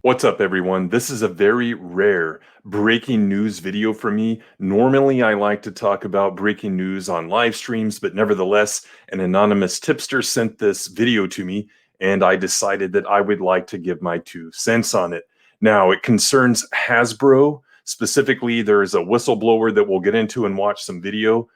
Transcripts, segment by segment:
What's up, everyone? This is a very rare breaking news video for me. Normally, I like to talk about breaking news on live streams, but nevertheless, an anonymous tipster sent this video to me, and I decided that I would like to give my 2 cents on it. Now, it concerns Hasbro. Specifically, there's a whistleblower that we'll get into and watch some video.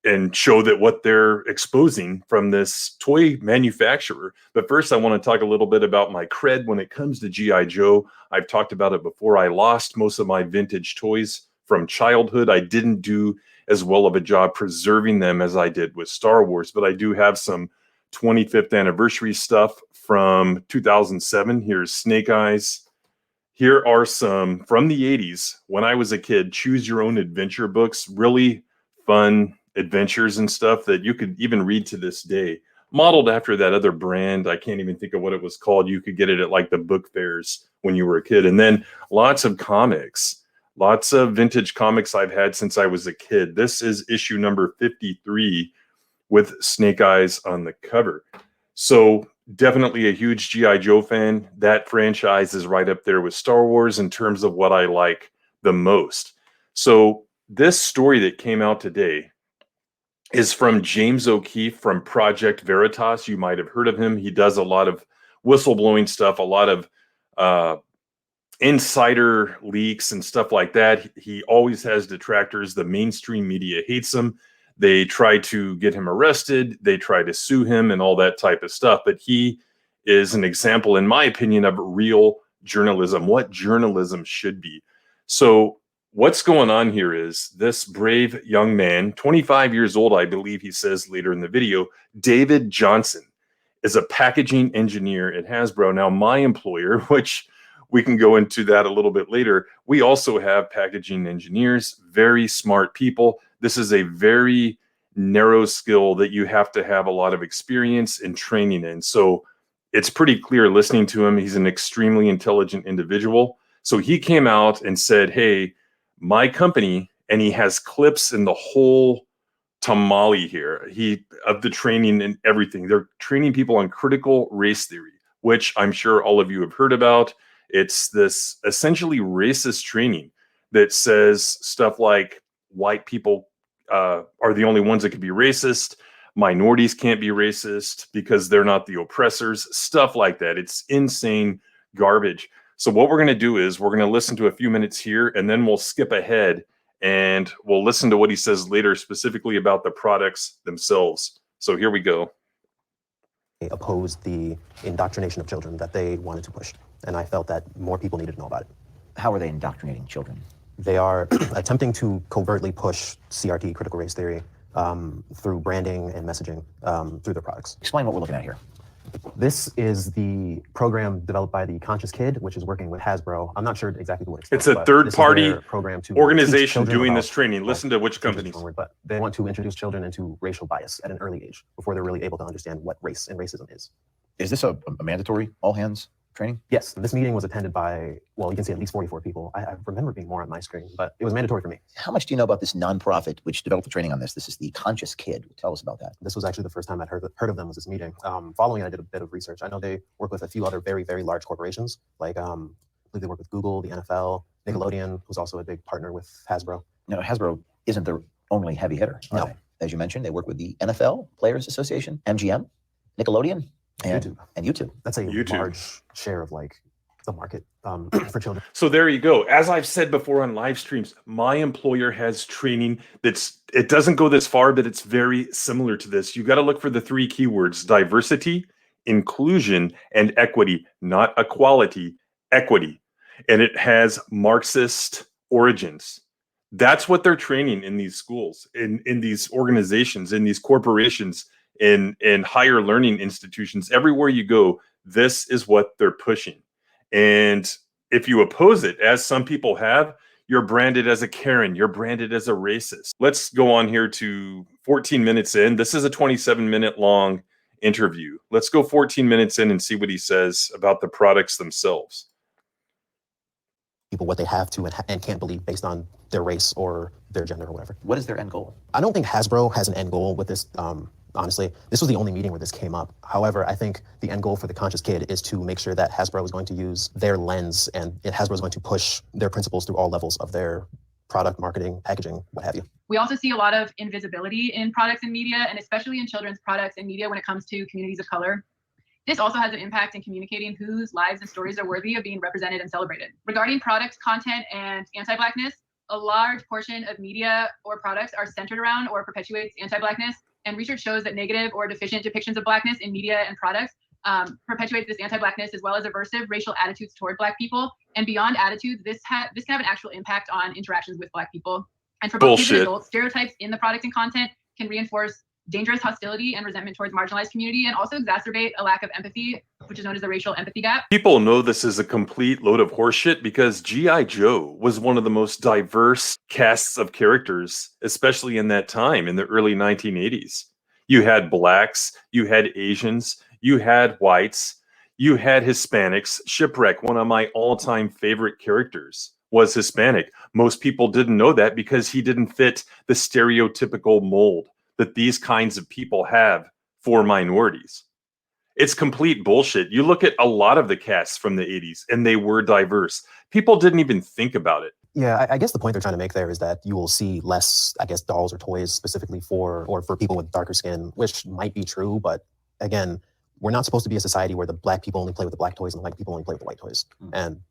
And show that what they're exposing from this toy manufacturer. But first, I want to talk a little bit about my cred when it comes to G.I. Joe. I've talked about it before. I lost most of my vintage toys from childhood. I didn't do as well of a job preserving them as I did with Star Wars, but I do have some 25th anniversary stuff from 2007. Here's Snake Eyes. Here are some from the 80s when I was a kid, choose your own adventure books, really fun adventures and stuff that you could even read to this day, modeled after that other brand. I can't even think of what it was called. You could get it at like the book fairs when you were a kid. And then lots of comics, lots of vintage comics I've had since I was a kid. This is issue number 53 with Snake Eyes on the cover. So definitely a huge G.I. Joe fan. That franchise is right up there with Star Wars in terms of what I like the most. So this story that came out today is from James O'Keefe from Project Veritas. You might have heard of him. He does a lot of whistleblowing stuff, a lot of insider leaks and stuff like that. He always has detractors. The mainstream media hates him. They try to get him arrested. They try to sue him and all that type of stuff. But he is an example, in my opinion, of real journalism, what journalism should be. So what's going on here is this brave young man, 25 years old, I believe he says later in the video, David Johnson, is a packaging engineer at Hasbro. Now, my employer, which we can go into that a little bit later, we also have packaging engineers, very smart people. This is a very narrow skill that you have to have a lot of experience and training in. So it's pretty clear listening to him, he's an extremely intelligent individual. So he came out and said, hey, my company, and he has clips in the whole tamale here, of the training and everything. They're training people on critical race theory, which I'm sure all of you have heard about. It's this essentially racist training that says stuff like white people are the only ones that can be racist. Minorities can't be racist because they're not the oppressors, stuff like that. It's insane garbage. So what we're going to do is we're going to listen to a few minutes here, and then we'll skip ahead and we'll listen to what he says later, specifically about the products themselves. So here we go. They opposed the indoctrination of children that they wanted to push, and I felt that more people needed to know about it. How are they indoctrinating children? They are attempting to covertly push CRT, critical race theory, through branding and messaging through their products. Explain what we're looking at here. This is the program developed by the Conscious Kid, which is working with Hasbro. I'm not sure exactly what it's a third-party organization doing this training. Listen to which companies. But they want to introduce children into racial bias at an early age before they're really able to understand what race and racism is. Is this a mandatory all-hands training? Yes, this meeting was attended by, well, you can see at least 44 people. I remember being more on my screen, but it was mandatory for me. How much do you know about this nonprofit which developed the training on this? This is the Conscious Kid. Tell us about that. This was actually the first time I'd heard of them was this meeting. Following, I did a bit of research. I know they work with a few other very, very large corporations, like I believe they work with Google, the NFL, Nickelodeon, who's also a big partner with Hasbro. No, Hasbro isn't their only heavy hitter. No. As you mentioned, they work with the NFL Players Association, MGM, Nickelodeon, and YouTube. That's a large share of like the market for children. So there you go. As I've said before on live streams, my employer has training it doesn't go this far, but it's very similar to this. You got to look for the 3 keywords: diversity, inclusion, and equity, not equality, equity. And it has Marxist origins. That's what they're training in these schools, in these organizations, in these corporations, in higher learning institutions. Everywhere you go, this is what they're pushing. And if you oppose it, as some people have, you're branded as a Karen, you're branded as a racist. Let's go on here to 14 minutes in. This is a 27-minute long interview. Let's go 14 minutes in and see what he says about the products themselves. People what they have to and can't believe based on their race or their gender or whatever. What is their end goal? I don't think Hasbro has an end goal with this honestly. This was the only meeting where this came up. However, I think the end goal for the Conscious Kid is to make sure that Hasbro is going to use their lens, and Hasbro is going to push their principles through all levels of their product, marketing, packaging, what have you. We also see a lot of invisibility in products and media, and especially in children's products and media when it comes to communities of color. This also has an impact in communicating whose lives and stories are worthy of being represented and celebrated. Regarding product content and anti-Blackness, a large portion of media or products are centered around or perpetuates anti-Blackness, and research shows that negative or deficient depictions of Blackness in media and products perpetuate this anti-Blackness as well as aversive racial attitudes toward Black people. And beyond attitudes, this can have an actual impact on interactions with Black people. And for both kids and adults, stereotypes in the product and content can reinforce dangerous hostility and resentment towards marginalized community, and also exacerbate a lack of empathy, which is known as the racial empathy gap. People know this is a complete load of horseshit because G.I. Joe was one of the most diverse casts of characters, especially in that time in the early 1980s. You had blacks, you had Asians, you had whites, you had Hispanics. Shipwreck, one of my all-time favorite characters, was Hispanic. Most people didn't know that because he didn't fit the stereotypical mold that these kinds of people have for minorities. It's complete bullshit. You look at a lot of the casts from the 80s and they were diverse. People didn't even think about it. Yeah, I guess the point they're trying to make there is that you will see less, I guess, dolls or toys specifically for people with darker skin, which might be true, but again, we're not supposed to be a society where the Black people only play with the Black toys and the white people only play with the white toys. And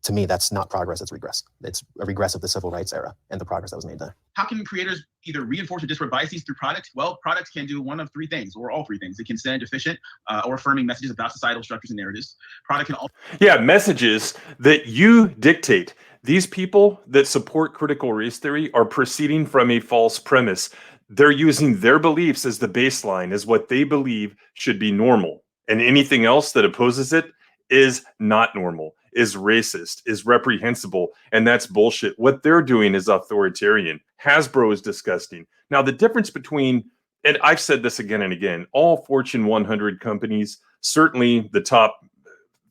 to me, that's not progress, it's regress. It's a regress of the civil rights era and the progress that was made there. How can creators either reinforce or disrupt biases through product? Well, products can do one of three things, or all three things. It can send efficient or affirming messages about societal structures and narratives. Product can also— Yeah, messages that you dictate. These people that support critical race theory are proceeding from a false premise. They're using their beliefs as the baseline, as what they believe should be normal. And anything else that opposes it is not normal, is racist, is reprehensible, and that's bullshit. What they're doing is authoritarian. Hasbro is disgusting. Now, the difference between, and I've said this again and again, all Fortune 100 companies, certainly the top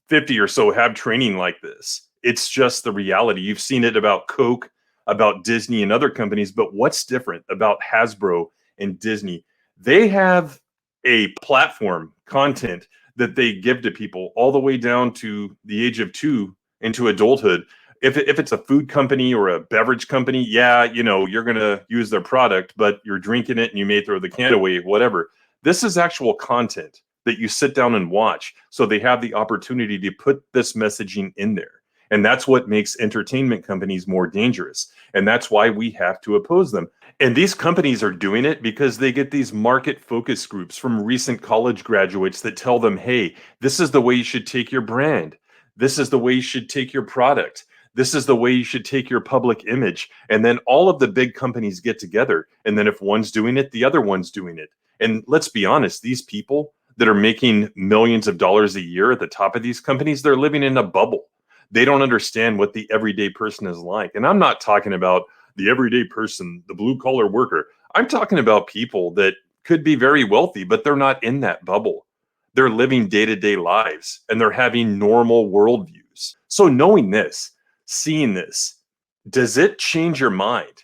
50 or so, have training like this. It's just the reality. You've seen it about Coke, about Disney and other companies, but what's different about Hasbro and Disney? They have a platform, content, that they give to people all the way down to the age of 2 into adulthood. If it's a food company or a beverage company, yeah, you know, you're going to use their product, but you're drinking it and you may throw the can away, whatever. This is actual content that you sit down and watch. So they have the opportunity to put this messaging in there. And that's what makes entertainment companies more dangerous. And that's why we have to oppose them. And these companies are doing it because they get these market focus groups from recent college graduates that tell them, hey, this is the way you should take your brand. This is the way you should take your product. This is the way you should take your public image. And then all of the big companies get together. And then if one's doing it, the other one's doing it. And let's be honest, these people that are making millions of dollars a year at the top of these companies, they're living in a bubble. They don't understand what the everyday person is like. And I'm not talking about the everyday person, the blue collar worker. I'm talking about people that could be very wealthy, but they're not in that bubble. They're living day-to-day lives and they're having normal worldviews. So knowing this, seeing this, does it change your mind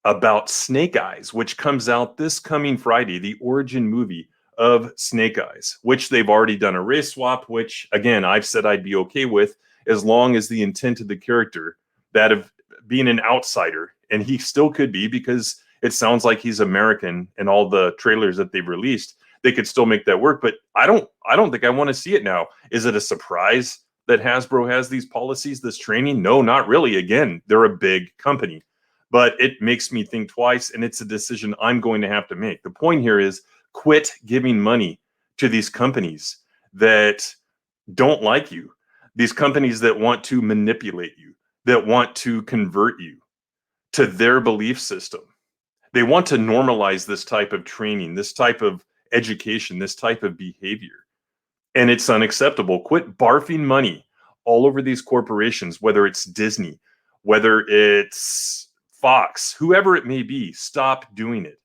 about Snake Eyes, which comes out this coming Friday, the origin movie of Snake Eyes, which they've already done a race swap, which again, I've said I'd be okay with, as long as the intent of the character, that of being an outsider, and he still could be because it sounds like he's American in all the trailers that they've released, they could still make that work. But I don't think I want to see it now. Is it a surprise that Hasbro has these policies, this training? No, not really. Again, they're a big company, but it makes me think twice, and it's a decision I'm going to have to make. The point here is quit giving money to these companies that don't like you. These companies that want to manipulate you, that want to convert you to their belief system. They want to normalize this type of training, this type of education, this type of behavior. And it's unacceptable. Quit barfing money all over these corporations, whether it's Disney, whether it's Fox, whoever it may be. Stop doing it.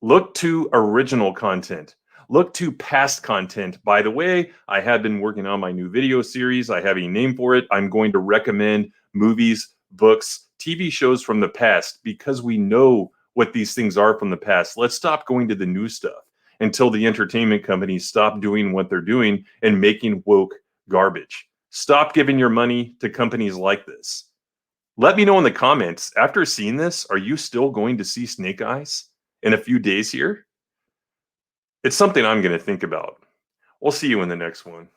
Look to original content. Look to past content. By the way, I have been working on my new video series. I have a name for it. I'm going to recommend movies, books, TV shows from the past because we know what these things are from the past. Let's stop going to the new stuff until the entertainment companies stop doing what they're doing and making woke garbage. Stop giving your money to companies like this. Let me know in the comments, after seeing this, are you still going to see Snake Eyes in a few days here? It's something I'm going to think about. We'll see you in the next one.